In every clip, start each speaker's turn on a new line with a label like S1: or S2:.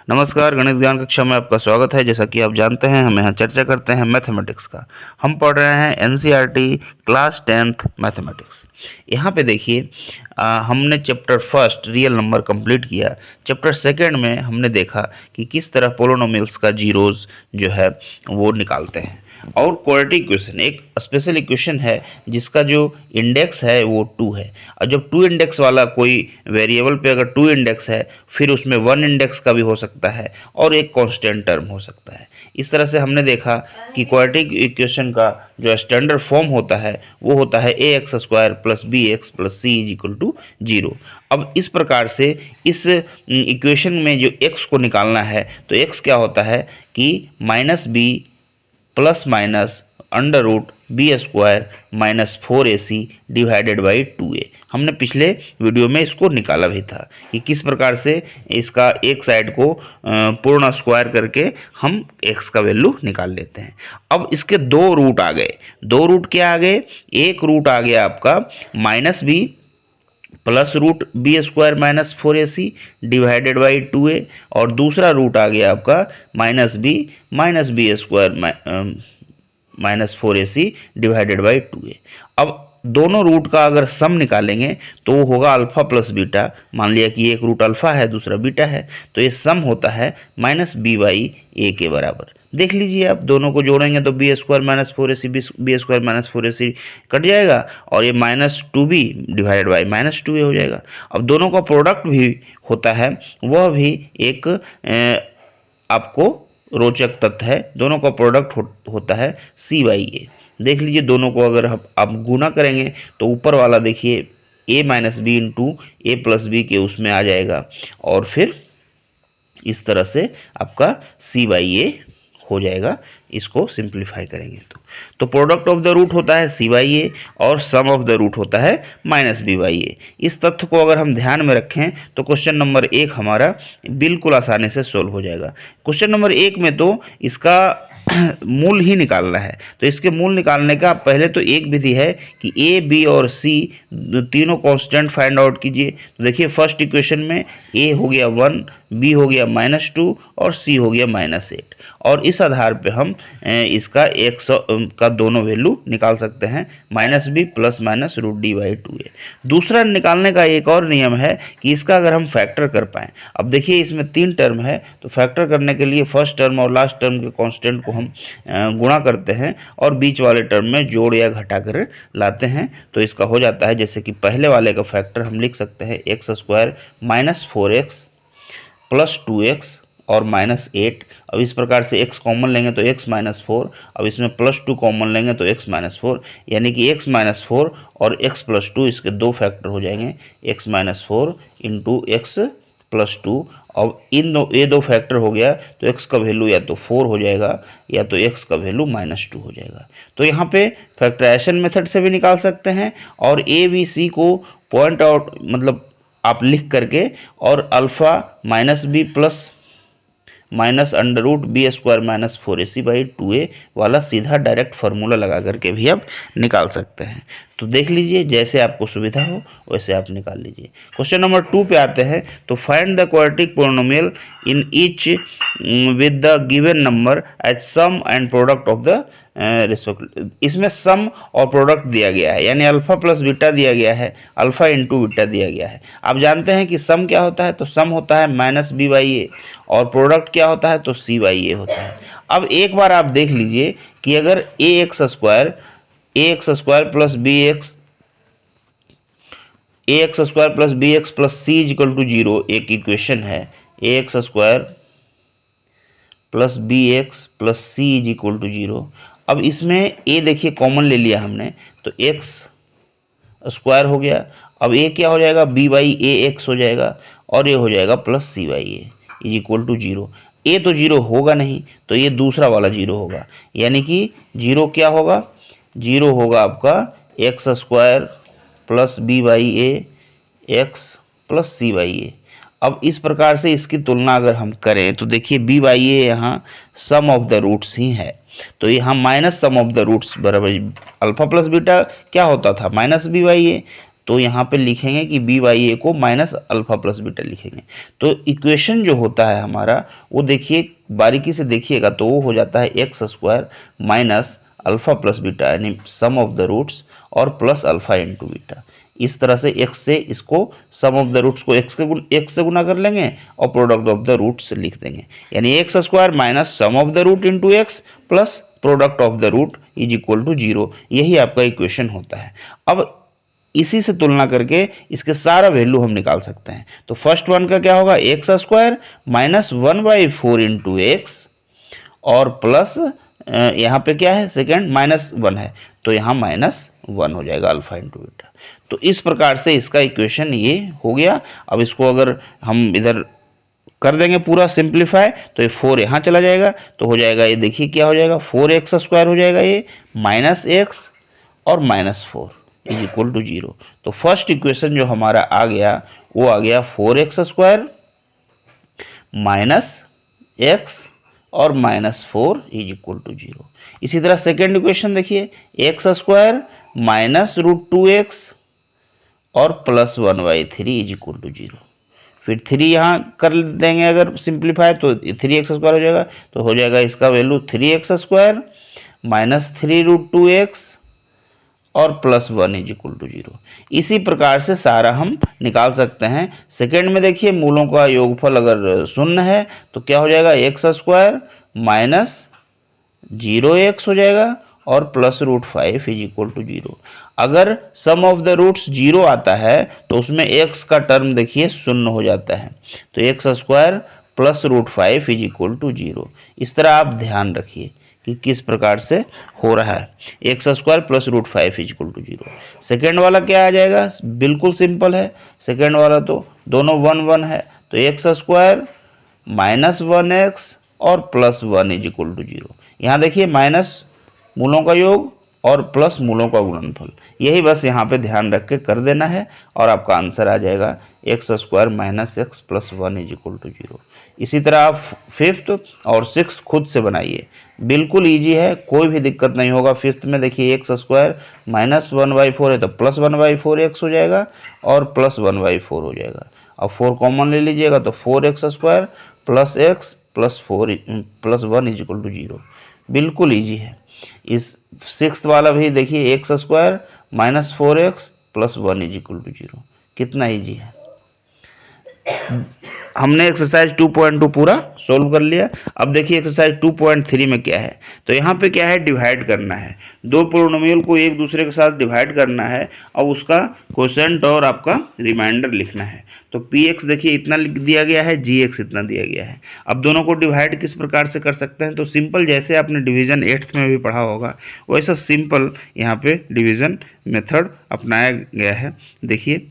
S1: नमस्कार, गणित ज्ञान कक्षा में आपका स्वागत है। जैसा कि आप जानते हैं, हम यहाँ चर्चा करते हैं मैथमेटिक्स का। हम पढ़ रहे हैं एनसीईआरटी क्लास 10th मैथमेटिक्स। यहाँ पे देखिए, हमने chapter first real number complete किया। चैप्टर सेकंड में हमने देखा कि किस तरह पोलिनोमियल्स का जीरोज जो है वो निकालते हैं। और क्वाड्रेटिक इक्वेशन एक स्पेशल इक्वेशन है जिसका जो इंडेक्स है वो 2 है। और जब 2 इंडेक्स वाला कोई वेरिएबल पे अगर 2 इंडेक्स है, फिर उसमें 1 इंडेक्स का भी हो सकता है और एक कांस्टेंट टर्म हो सकता है। इस तरह से हमने देखा कि क्वाड्रेटिक इक्वेशन का जो स्टैंडर्ड फॉर्म होता है वो होता है ax² plus bx plus c is equal to 0। अब इस प्रकार से इस इक्वेशन में जो x को निकालना है, तो x क्या होता है कि -b plus minus under root b² minus 4ac divided by 2a। हमने पिछले वीडियो में इसको निकाला भी था कि किस प्रकार से इसका एक साइड को पूर्ण स्क्वायर करके हम x का वैल्यू निकाल लेते हैं। अब इसके दो रूट आ गए। दो रूट क्या आ गए? एक रूट आ गया आपका -b plus root b² minus 4ac divided by 2a, और दूसरा रूट आ गया आपका -b minus b² minus 4ac divided by 2a। अब दोनों रूट का अगर सम निकालेंगे तो वो होगा अल्फा प्लस बीटा। मान लिया कि एक रूट अल्फा है, दूसरा बीटा है, तो ये सम होता है -b/a के बराबर। देख लीजिए, आप दोनों को जोड़ेंगे तो b² minus 4ac b² minus 4ac cut जाएगा, और ये -2b डिवाइडेड बाई -2a हो जाएगा। अब दोनों का प्रोडक्ट भी होता है, वह भी एक आपको रोचक तथ्य है। दोनों का प्रोडक्ट होता है c/a। देख लीजिए, दोनों को अगर आप गुना करेंगे तो ऊपर वाला देखिए a minus B into A plus B के उसमें आ जाएगा, और फिर इस तरह से आपका c/a हो जाएगा। इसको सिंप्लीफाई करेंगे तो प्रोडक्ट ऑफ द रूट होता है c/a और सम ऑफ द रूट होता है -b/a। इस तथ्य को अगर हम ध्यान में रखें तो क्वेश्चन नंबर 1 हमारा बिल्कुल आसानी से सोल्व हो जाएगा। क्वेश्चन नंबर 1 में तो इसका मूल ही निकालना है, तो इसके मूल निकालने का पहले तो एक विधि है कि ए बी और सी तीनों कांस्टेंट फाइंड आउट कीजिए। तो देखिए, फर्स्ट इक्वेशन में ए हो गया 1, बी हो गया -2 और सी हो गया -8, और इस आधार पे हम इसका 100 का दोनों वैल्यू निकाल सकते हैं, -b plus minus root d/2a। दूसरा निकालने का एक और नियम है कि इसका अगर हम फैक्टर कर पाएँ। अब देखिए, इसमें 3 टर्म है, तो फैक्टर करने के लिए फर्स्ट टर्म और लास्ट टर्म के कांस्टेंट को हम गुणा करते हैं और बीच वाले टर्म में जोड़ या घटा कर लाते हैं, तो इसका हो जाता है। जैसे कि पहले वाले का फैक्टर हम लिख सकते हैं x² minus 4x plus 2x और -8। अब इस प्रकार से x कॉमन लेंगे तो x माइनस 4, अब इसमें +2 कॉमन लेंगे तो x माइनस 4, यानी कि x माइनस 4 और x प्लस 2 इसके दो फैक्टर हो जाएंगे, x minus 4 into X plus 2। अब ये दो फैक्टर हो गया तो x का वैल्यू या तो 4 हो जाएगा या तो x का वैल्यू -2 हो जाएगा। तो यहाँ पे फैक्टराइजेशन मेथड से भी निकाल सकते हैं, और ए बी सी को पॉइंट आउट मतलब आप लिख करके, और alpha -b plus minus under root b² minus 4ac/2a वाला सीधा डायरेक्ट फार्मूला लगा करके भी आप निकाल सकते हैं। तो देख लीजिए, जैसे आपको सुविधा हो वैसे आप निकाल लीजिए। क्वेश्चन नंबर 2 पे आते हैं, तो find the quadratic polynomial in each with the given number as sum and product of the respective. इसमें सम और प्रोडक्ट दिया गया है, यानी अल्फा प्लस बीटा दिया गया है, अल्फा इंटू बीटा दिया गया है। आप जानते हैं कि सम क्या होता है, तो सम होता है -b/a, और प्रोडक्ट क्या होता है, तो c/a होता है। अब एक बार आप देख लीजिए कि अगर ax² plus bx plus c equal to 0 एक इक्वेशन है, ax² plus bx plus c is equal to 0। अब इसमें a देखिए कॉमन ले लिया हमने, तो x² हो गया। अब a क्या हो जाएगा, b/ax हो जाएगा, और ये हो जाएगा plus c/a is equal to 0। a तो 0 होगा नहीं, तो ये दूसरा वाला 0 होगा, यानी कि 0 क्या होगा, 0 होगा आपका x² plus b/a x plus c/a। अब इस प्रकार से इसकी तुलना अगर हम करें तो देखिए b/a यहाँ सम ऑफ द रूट्स ही है, तो यहाँ minus sum of the roots बराबर अल्फा प्लस बीटा क्या होता था, -b/a, तो यहाँ पे लिखेंगे कि बी बाई ए को माइनस अल्फा प्लस बीटा लिखेंगे। तो इक्वेशन जो होता है हमारा वो देखिए बारीकी से देखिएगा तो वो हो जाता है X square minus alpha plus beta यानी सम ऑफ द रूट्स और प्लस अल्फा इंटू बीटा। इस तरह से x से इसको सम ऑफ द रूट्स को x से गुना कर लेंगे और प्रोडक्ट ऑफ द रूट्स लिख देंगे, यानी X square minus sum of the root into X plus product of the root is equal to 0। यही आपका इक्वेशन होता है। अब इसी से तुलना करके इसके सारा वैल्यू हम निकाल सकते हैं। तो फर्स्ट वन का क्या होगा, x square minus 1/4 into x और प्लस यहाँ पे क्या है सेकेंड -1 है तो यहाँ -1 हो जाएगा अल्फा इंटू बीटा। तो इस प्रकार से इसका इक्वेशन ये हो गया। अब इसको अगर हम इधर कर देंगे पूरा सिंप्लीफाई तो ये 4 यहाँ चला जाएगा तो हो जाएगा ये देखिए क्या हो जाएगा 4x स्क्वायर हो जाएगा ये माइनस एक्स और -4 इज इक्वल टू 0। तो फर्स्ट इक्वेशन जो हमारा आ गया वो आ गया 4x स्क्वायर माइनस एक्स और -4 इज इक्वल टू 0। इसी तरह सेकेंड इक्वेशन देखिए एक्स स्क्वायर माइनस √2x और प्लस 1/3 इज इक्वल टू 0। फिर 3 यहाँ कर देंगे अगर सिंप्लीफाई तो 3x स्क्वायर हो जाएगा तो हो जाएगा इसका value 3x square minus 3√2x और प्लस 1 इज इक्वल टू 0। इसी प्रकार से सारा हम निकाल सकते हैं। सेकेंड में देखिए मूलों का योगफल अगर शून्य है तो क्या हो जाएगा एक्स स्क्वायर माइनस 0x हो जाएगा और प्लस √5 इज इक्वल टू 0। अगर सम ऑफ द रूट्स 0 आता है तो उसमें x का टर्म देखिए शून्य हो जाता है तो X square plus √5 is equal to 0। इस तरह आप ध्यान रखिए कि किस प्रकार से हो रहा है। X square plus √5 is equal to 0। Second वाला क्या आ जाएगा, बिल्कुल सिंपल है। सेकेंड वाला तो दोनों 1 है तो एक्स स्क्वायर माइनस 1x और प्लस 1 इज इक्वल टू 0। यहाँ देखिए माइनस मूलों का योग और प्लस मूलों का गुणनफल, यही बस यहाँ पे ध्यान रख के कर देना है और आपका आंसर आ जाएगा x square minus x plus 1 is equal to 0। इसी तरह आप फिफ्थ और सिक्स खुद से बनाइए, बिल्कुल इजी है, कोई भी दिक्कत नहीं होगा। फिफ्थ में देखिए एक्स स्क्वायर माइनस 1/4 है तो प्लस 1/4 एक्स हो जाएगा और प्लस 1/4 हो जाएगा। अब 4 कॉमन ले लीजिएगा तो 4x square plus x plus 1 is equal to 0। बिल्कुल इजी है। इस सिक्स्थ वाला भी देखिए x square minus 4x plus 1 is equal to 0। कितना इजी है। हमने एक्सरसाइज 2.2 पूरा सोल्व कर लिया। अब देखिए एक्सरसाइज 2.3 में क्या है, तो यहाँ पे क्या है, डिवाइड करना है। दो पोलिनोमियल को एक दूसरे के साथ डिवाइड करना है और उसका क्वोशेंट और आपका रिमाइंडर लिखना है। तो px देखिए इतना लिख दिया गया है, gx इतना दिया गया है। अब दोनों को डिवाइड किस प्रकार से कर सकते हैं, तो सिंपल जैसे आपने डिवीजन 8th में भी पढ़ा होगा वैसा सिंपल यहाँ पे डिवीजन मेथड अपनाया गया है। देखिए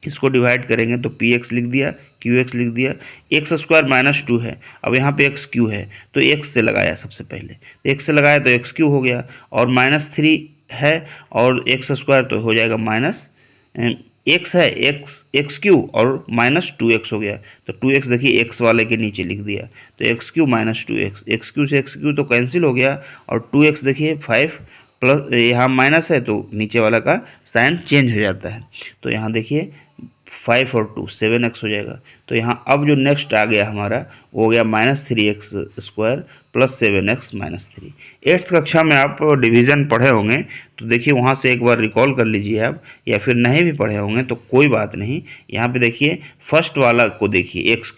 S1: इसको डिवाइड करेंगे तो px लिख दिया, qx लिख दिया। एक्स स्क्वायर माइनस 2 है, अब यहाँ पे एक्स क्यू है तो एक्स से लगाया सबसे पहले, एक्स से लगाया तो एक्स क्यू हो गया और -3 है और एक्स स्क्वायर तो हो जाएगा माइनस एक्स है एक्स क्यू और -2x हो गया तो 2x देखिए एक्स वाले के नीचे लिख दिया तो x Q minus 2x, x Q से एक्स क्यू तो कैंसिल हो गया और 2x देखिए 5 प्लस यहाँ माइनस है तो नीचे वाला का साइन चेंज हो जाता है। तो यहाँ देखिए 5 और 2 7x हो जाएगा। तो यहाँ अब जो नेक्स्ट आ गया हमारा वो हो गया -3x square plus 7x -3। 8th कक्षा में आप डिवीज़न पढ़े होंगे तो देखिए वहाँ से एक बार रिकॉल कर लीजिए आप, या फिर नहीं भी पढ़े होंगे तो कोई बात नहीं। यहाँ पे देखिए फर्स्ट वाला को देखिए एक्स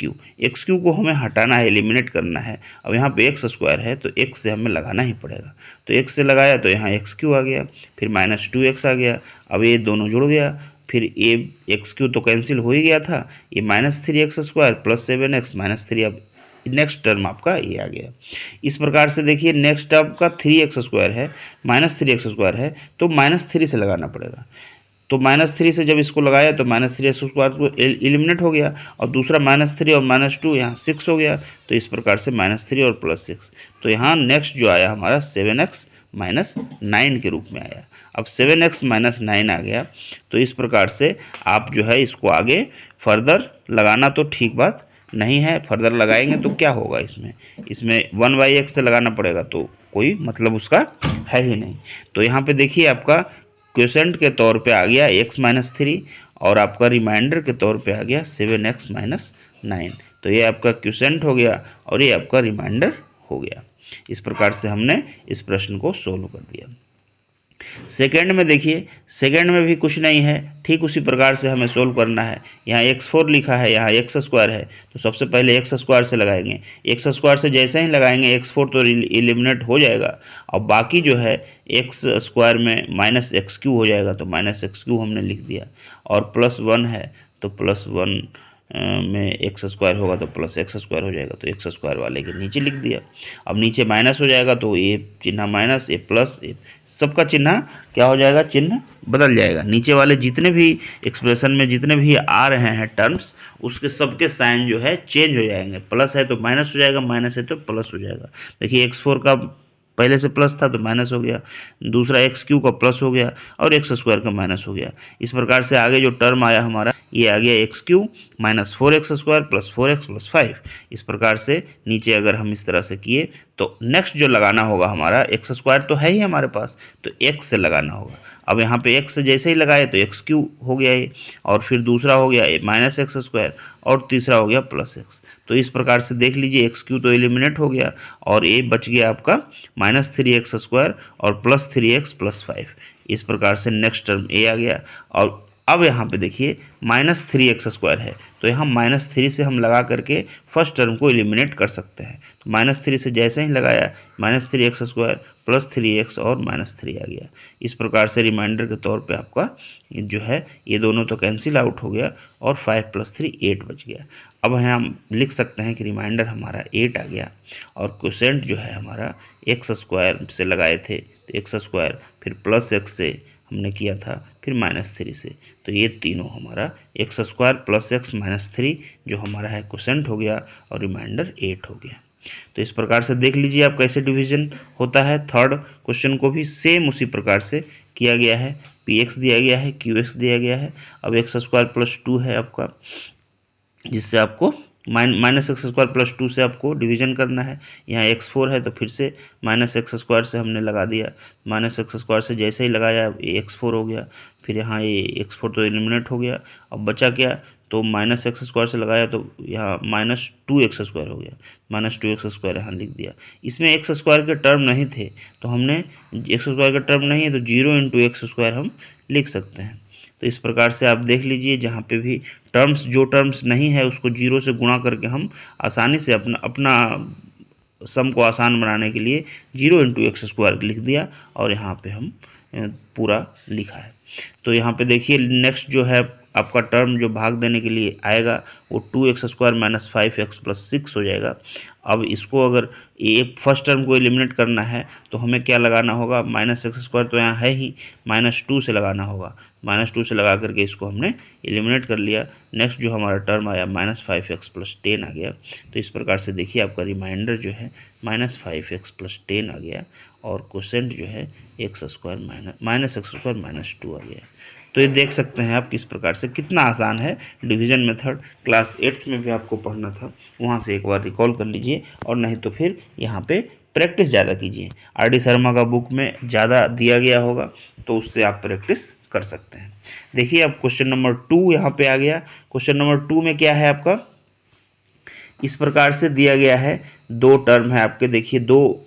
S1: क्यू को हमें हटाना है, एलिमिनेट करना है। अब यहाँ पे एक्स स्क्वायर है तो एक्स से हमें लगाना ही पड़ेगा, तो एक्स से लगाया तो यहाँ एक्स क्यू आ गया, फिर -2x आ गया। अब ये दोनों जुड़ गया, फिर ये एक्स क्यू तो कैंसिल हो ही गया था, ये -3x स्क्वायर प्लस 7x -3। अब नेक्स्ट टर्म आपका ये आ गया। इस प्रकार से देखिए नेक्स्ट आपका 3x स्क्वायर है, -3x स्क्वायर है तो -3 से लगाना पड़ेगा। तो -3 से जब इसको लगाया तो -3x स्क्वायर को एलिमिनेट हो गया और दूसरा -3 और -2 यहाँ 6 हो गया। तो इस प्रकार से -3 और +6, तो यहाँ नेक्स्ट जो आया हमारा 7x -9 के रूप में आया। अब 7x -9 आ गया। तो इस प्रकार से आप जो है इसको आगे फर्दर लगाना तो ठीक बात नहीं है, फर्दर लगाएंगे तो क्या होगा, इसमें 1/x से लगाना पड़ेगा तो कोई मतलब उसका है ही नहीं। तो यहाँ पे देखिए आपका क्वोशेंट के तौर पे आ गया x-3 और आपका रिमाइंडर के तौर पे आ गया 7x-9। तो ये आपका क्वोशेंट हो गया और ये आपका रिमाइंडर हो गया। इस प्रकार से हमने इस प्रश्न को सोल्व कर दिया। सेकेंड में देखिए, सेकेंड में भी कुछ नहीं है, ठीक उसी प्रकार से हमें सोल्व करना है। यहाँ x4 लिखा है, यहाँ एक्स स्क्वायर है, तो सबसे पहले एक्स स्क्वायर से लगाएंगे। एक्स स्क्वायर से जैसे ही लगाएंगे x4 तो एलिमिनेट हो जाएगा और बाकी जो है एक्स स्क्वायर में माइनस एक्स क्यू हो जाएगा, तो माइनस एक्स क्यू हमने लिख दिया। और +1 है तो +1 में एक्स स्क्वायर होगा तो प्लस एक्स स्क्वायर हो जाएगा, तो एक्स स्क्वायर वाले के नीचे लिख दिया। अब नीचे माइनस हो जाएगा तो ये चिन्ह माइनस, ये प्लस, ये सबका चिन्ह क्या हो जाएगा, चिन्ह बदल जाएगा। नीचे वाले जितने भी एक्सप्रेशन में जितने भी आ रहे हैं टर्म्स, उसके सबके साइन जो है चेंज हो जाएंगे। प्लस है तो माइनस हो जाएगा, माइनस है तो प्लस हो जाएगा। देखिए x4 का पहले से प्लस था तो माइनस हो गया, दूसरा एक्स क्यू का प्लस हो गया और एक्स स्क्वायर का माइनस हो गया। इस प्रकार से आगे जो टर्म आया हमारा, ये आ गया x Q minus 4x square plus 4x plus 5। इस प्रकार से नीचे अगर हम इस तरह से किए तो नेक्स्ट जो लगाना होगा हमारा, एक्स स्क्वायर तो है ही हमारे पास, तो x से लगाना होगा। अब यहाँ पे x से जैसे ही लगाए तो एक्स क्यू हो गया ये, और फिर दूसरा हो गया माइनस एक्स स्क्वायर और तीसरा हो गया प्लस एक्स। तो इस प्रकार से देख लीजिए एक्स क्यू तो एलिमिनेट हो गया और ये बच गया आपका -3x स्क्वायर और +3x प्लस 5। इस प्रकार से नेक्स्ट टर्म ए आ गया। और अब यहाँ पे देखिए -3x स्क्वायर है, तो यहाँ -3 से हम लगा करके फर्स्ट टर्म को एलिमिनेट कर सकते हैं। तो -3 से जैसे ही लगाया -3x स्क्वायर प्लस 3x और -3 आ गया। इस प्रकार से रिमाइंडर के तौर पे आपका जो है ये दोनों तो कैंसिल आउट हो गया और 5 + 3 8 बच गया। अब यहाँ हम लिख सकते हैं कि रिमाइंडर हमारा 8 आ गया और क्वोशेंट जो है हमारा एक्स स्क्वायर से लगाए थे तो एक्स स्क्वायर, फिर प्लस एक्स से हमने किया था, फिर -3 से, तो ये तीनों हमारा एक्स स्क्वायर प्लस एक्स -3 जो हमारा है क्वोशेंट हो गया और रिमाइंडर 8 हो गया। तो इस प्रकार से देख लीजिए आप कैसे डिवीजन होता है। थर्ड क्वेश्चन को भी सेम उसी प्रकार से किया गया है। px दिया गया है, qx दिया गया है। अब एक्स स्क्वायर प्लस 2 है आपका, जिससे आपको -x² + 2 से आपको डिवीजन करना है। यहाँ x4 है तो फिर से -x² से हमने लगा दिया, -x² से जैसे ही लगाया x4 हो गया, फिर यहाँ ये x4 तो एलिमिनेट हो गया। अब बचा क्या, तो -x² से लगाया तो यहाँ -2x² हो गया, -2x² यहाँ लिख दिया। इसमें x² के टर्म नहीं थे तो हमने, x² का टर्म नहीं है तो 0 × x² हम लिख सकते हैं। तो इस प्रकार से आप देख लीजिए जहाँ पे भी जो टर्म्स नहीं है उसको 0 से गुणा करके हम आसानी से अपना सम को आसान बनाने के लिए 0 × x² लिख दिया और यहाँ पे हम पूरा लिखा है। तो यहाँ पे देखिए नेक्स्ट जो है आपका टर्म जो भाग देने के लिए आएगा वो 2x² - 5x + 6 हो जाएगा। अब इसको अगर एक फर्स्ट टर्म को एलिमिनेट करना है तो हमें क्या लगाना होगा, -x² तो यहाँ है ही, -2 से लगाना होगा। -2 से लगा करके इसको हमने एलिमिनेट कर लिया। नेक्स्ट जो हमारा टर्म आया -5x + 10 आ गया। तो इस प्रकार से देखिए आपका रिमाइंडर जो है -5x + 10 आ गया और क्वोशेंट जो है -x² - 2 आ गया। तो ये देख सकते हैं आप किस प्रकार से, कितना आसान है डिवीजन मेथड। क्लास 8th में भी आपको पढ़ना था, वहाँ से एक बार रिकॉल कर लीजिए और नहीं तो फिर यहाँ पे प्रैक्टिस ज़्यादा कीजिए। RD शर्मा का बुक में ज़्यादा दिया गया होगा तो उससे आप प्रैक्टिस कर सकते हैं। देखिए अब क्वेश्चन नंबर 2 यहाँ पे आ गया। क्वेश्चन नंबर 2 में क्या है आपका, इस प्रकार से दिया गया है, दो टर्म है आपके, देखिए दो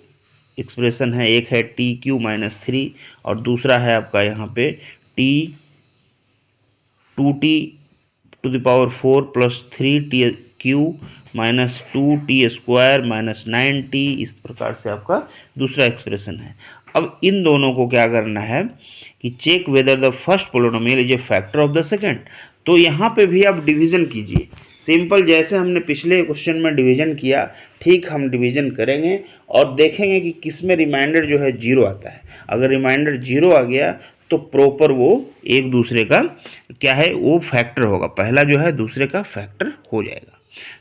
S1: एक्सप्रेशन है, एक है TQ - 3 और दूसरा है आपका यहाँ पे T2t⁴ + 3tq - 2t² - 9t। इस प्रकार से आपका दूसरा एक्सप्रेशन है। अब इन दोनों को क्या करना है कि check whether the first polynomial is a factor of the second. तो यहाँ पे भी आप डिवीजन कीजिए, सिंपल जैसे हमने पिछले क्वेश्चन में डिवीजन किया ठीक हम डिवीजन करेंगे और देखेंगे कि किस में रिमाइंडर जो है 0 आता है। अगर रिमाइंडर 0 आ गया तो प्रॉपर वो एक दूसरे का क्या है, वो फैक्टर होगा, पहला जो है दूसरे का फैक्टर हो जाएगा।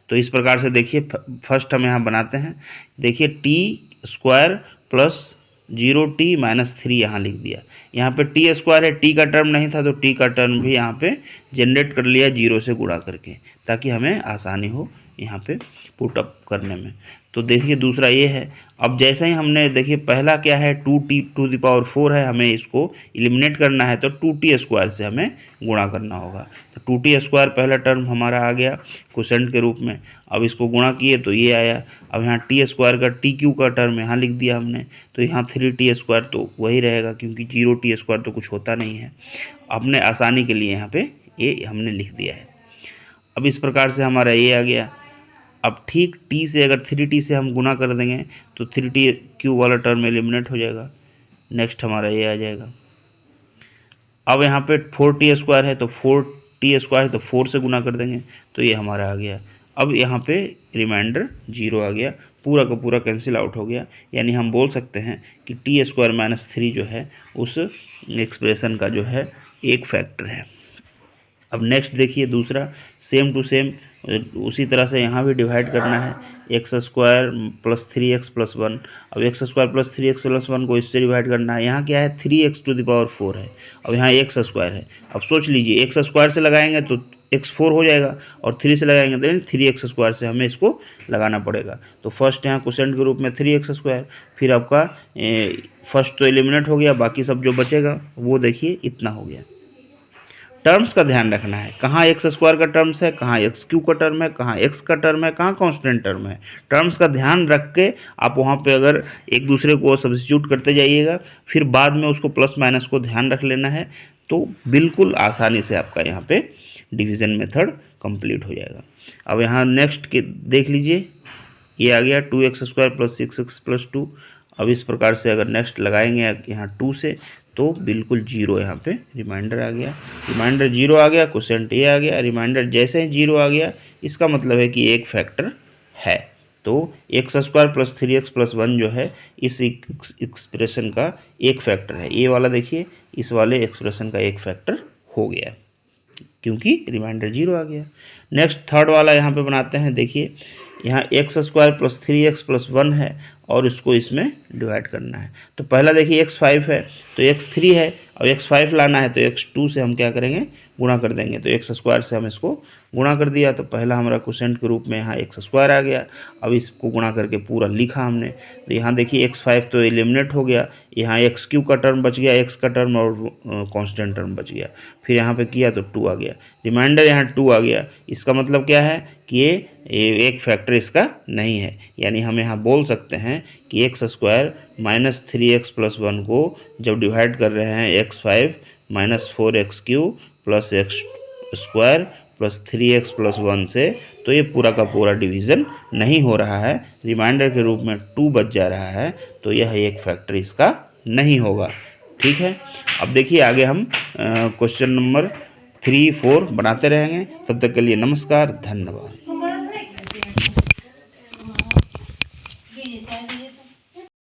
S1: तो इस प्रकार से देखिए फर्स्ट हम यहाँ बनाते हैं, देखिए t² + 0t - 3 यहाँ लिख दिया। यहाँ पे t² है, t का टर्म नहीं था तो t का टर्म भी यहाँ पे जनरेट कर लिया 0 से गुणा करके, ताकि हमें आसानी हो यहाँ पे पुट अप करने में। तो देखिए दूसरा ये है। अब जैसे ही हमने देखिए पहला क्या है 2t⁴ है, हमें इसको एलिमिनेट करना है तो 2t² से हमें गुणा करना होगा। तो 2t² पहला टर्म हमारा आ गया क्वोशेंट के रूप में। अब इसको गुणा किए तो ये आया। अब यहाँ t² का tq का टर्म यहाँ लिख दिया हमने, तो यहाँ 3t² तो वही रहेगा क्योंकि 0t² तो कुछ होता नहीं है। अपने आसानी के लिए यहाँ पे ये हमने लिख दिया है। अब इस प्रकार से हमारा ये आ गया। अब ठीक t से अगर 3t से हम गुना कर देंगे तो 3t³ वाला टर्म एलिमिनेट हो जाएगा। नेक्स्ट हमारा ये आ जाएगा। अब यहाँ पे 4t² है तो 4t² है तो 4 से गुना कर देंगे तो ये हमारा आ गया। अब यहाँ पे रिमाइंडर 0 आ गया, पूरा का पूरा कैंसिल आउट हो गया। यानी हम बोल सकते हैं कि t² - 3 जो है उस एक्सप्रेशन का जो है एक फैक्टर है। अब नेक्स्ट देखिए दूसरा, सेम टू सेम उसी तरह से यहाँ भी डिवाइड करना है, x² + 3x + 1। अब x² + 3x + 1 को इससे डिवाइड करना है। यहाँ क्या है 3x⁴ है, अब यहाँ x² है। अब सोच लीजिए x² से लगाएंगे तो x4 हो जाएगा और 3 से लगाएंगे तो 3x² से हमें इसको लगाना पड़ेगा। तो फर्स्ट यहाँ क्वोशेंट के रूप में 3x², फिर आपका फर्स्ट तो एलिमिनेट हो गया, बाकी सब जो बचेगा वो देखिए इतना हो गया। टर्म्स का ध्यान रखना है, कहाँ x² का टर्म्स है, कहाँ x³ का टर्म है, कहाँ x का टर्म है, कहाँ कांस्टेंट टर्म है। टर्म्स का ध्यान रख के आप वहाँ पे अगर एक दूसरे को सब्स्टिट्यूट करते जाइएगा, फिर बाद में उसको प्लस माइनस को ध्यान रख लेना है, तो बिल्कुल आसानी से आपका यहाँ पे डिवीज़न मेथड कंप्लीट हो जाएगा। अब यहाँ नेक्स्ट के देख लीजिए, ये आ गया 2x² + 6x + 2। अब इस प्रकार से अगर नेक्स्ट लगाएंगे यहाँ 2 से तो बिल्कुल 0 यहाँ पे रिमाइंडर आ गया। रिमाइंडर 0 आ गया, क्वोशेंट ये आ गया। रिमाइंडर जैसे ही 0 आ गया इसका मतलब है कि एक फैक्टर है। तो x² + 3x + 1 जो है इस एक्सप्रेशन का एक फैक्टर है। ये वाला देखिए इस वाले एक्सप्रेशन का एक फैक्टर हो गया क्योंकि रिमाइंडर 0 आ गया। नेक्स्ट थर्ड वाला यहाँ पे बनाते हैं। देखिए यहाँ x² + 3x + 1 है और इसको इसमें डिवाइड करना है। तो पहला देखिए x5 है तो x3 है, अब x5 लाना है तो x2 से हम क्या करेंगे गुणा कर देंगे। तो x² से हम इसको गुणा कर दिया तो पहला हमारा क्वोशेंट के रूप में यहाँ x² आ गया। अब इसको गुणा करके पूरा लिखा हमने। तो यहाँ देखिए x5 तो एलिमिनेट हो गया, यहाँ x³ का टर्म बच गया, x का टर्म और कांस्टेंट टर्म बच गया। फिर यहाँ पे किया तो 2 आ गया, रिमाइंडर यहाँ 2 आ गया। इसका मतलब क्या है कि ये एक फैक्टर इसका नहीं है। यानी हम यहाँ बोल सकते हैं कि x² - 3x + 1 को जब डिवाइड कर रहे हैं x5 - 4x³ + x² + 3x + 1 से, तो ये पूरा का पूरा डिवीज़न नहीं हो रहा है, रिमाइंडर के रूप में 2 बच जा रहा है, तो यह एक फैक्टर इसका नहीं होगा। ठीक है। अब देखिए आगे हम क्वेश्चन नंबर 3, 4 बनाते रहेंगे। तब तक के लिए नमस्कार, धन्यवाद।